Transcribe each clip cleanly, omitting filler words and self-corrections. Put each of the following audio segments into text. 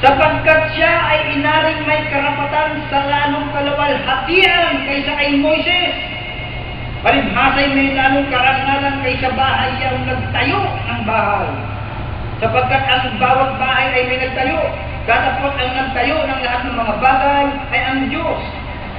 sapagkat siya ay inaring may karapatan sa lalong kalawalhatian kaysa kay Moises. Palibhasa'y may lalong karangalan kaysa bahay ang nagtayo ng bahay. Sapagkat ang bawat bahay ay may nagtayo, datapot ang nagtayo ng lahat ng mga bagay ay ang Diyos.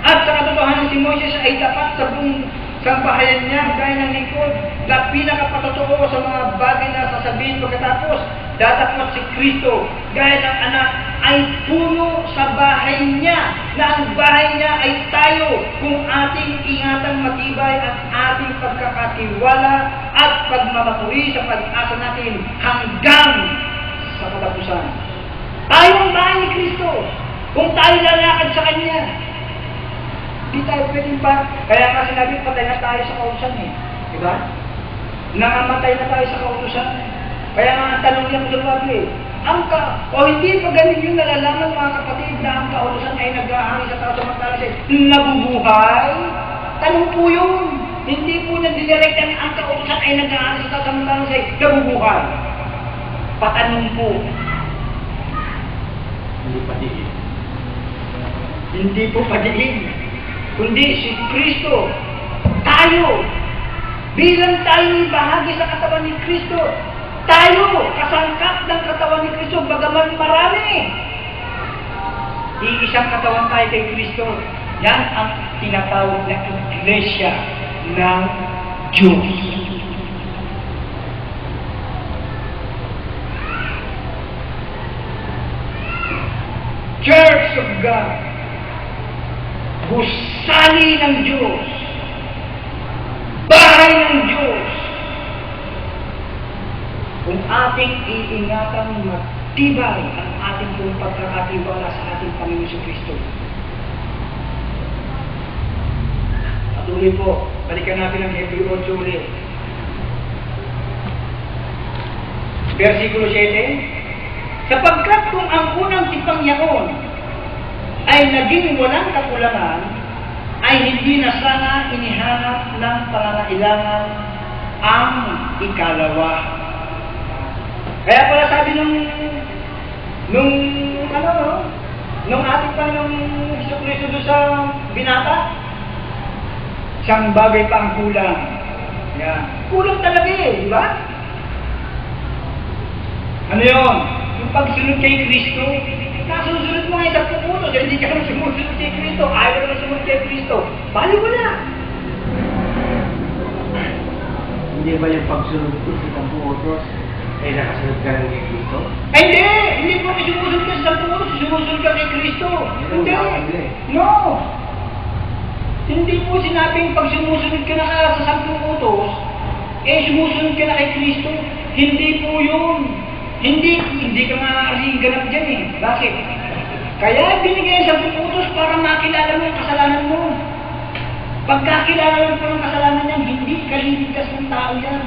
At sa katotohanan si Moises ay tapat sa buong sambahayan niya, gaya ng lingkod, na pinakapatotoo sa mga bagay na sasabihin pagkatapos, datapot si Kristo, gaya ng anak, ay puno sa bahay niya, na ang bahay niya ay tayo, kung ating ingatang matibay at ating pagkakatiwala at pagmamaturi sa pag-asa natin hanggang sa katapusan. Tayo ang bahay ni Kristo, kung tayo lalakad sa Kanya. Di tayo pwedeng ba? Kaya nga sinabi, patay na tayo sa kautusan eh. Diba? Nangamatay na tayo sa kautusan. Kaya nga ang tanong niya sa Bible, o hindi pa ganun yung nalalaman mga kapatid na ang kautusan ay nag-aahari sa tao samantala siya nabubuhay? Tanong po yun. Hindi po nadidirekta na ang kautusan ay nag-aahari sa tao samantala siya nabubuhay. Patanong po. Hindi padiin. Hindi po padiin. Kundi si Kristo, tayo, bilang tayo bahagi sa katawan ni Kristo, tayo, kasangkap ng katawan ni Kristo, bagaman marami. Iisang katawan tayo kay Kristo. Yan ang tinatawag na Iglesia ng Diyos. Church of God. Gusali ng Diyos. Bahay ng Diyos. Kung ating iingatan matibay ang ating pong pagkakatiwala sa ating Panginoon si Kristo. Patuloy po, balikan natin ang Hebreo 8 ulit. Versikulo 7. Sapagkat kung ang unang tipang yaon ay naging walang kakulangan, ay hindi na sana inihanap ng pangangailangan ang ikalawa. Kaya pala sabi nung ating Panginoong Jesucristo doon sa binata, isang bagay pa ang kulang. Yan. Kulang talaga eh, di ba? Ano yun? Yung pagsunod kay Kristo, nasusunod mo nga isang puputo, so hindi ka naman sumusunod kay Kristo, ayaw naman sumunod kay Kristo, bali mo na. Hindi ba yung pagsunod ko sa tampung utos ay nakasunod ka ng kay Kristo? Hindi po kayo sumusunod ka sa tampung utos, sumusunod ka kay Kristo. Hindi. No. Hindi po sinabing pag sumusunod ka na sa sampung utos, sumusunod ka na kay Kristo. Hindi po yun. Hindi ka maaaring ganap dyan eh. Bakit? Kaya binigay sa utos para makilala mo ang kasalanan mo. Pagkakilala mo po ng kasalanan niyan, hindi ka liligtas ng tao yan.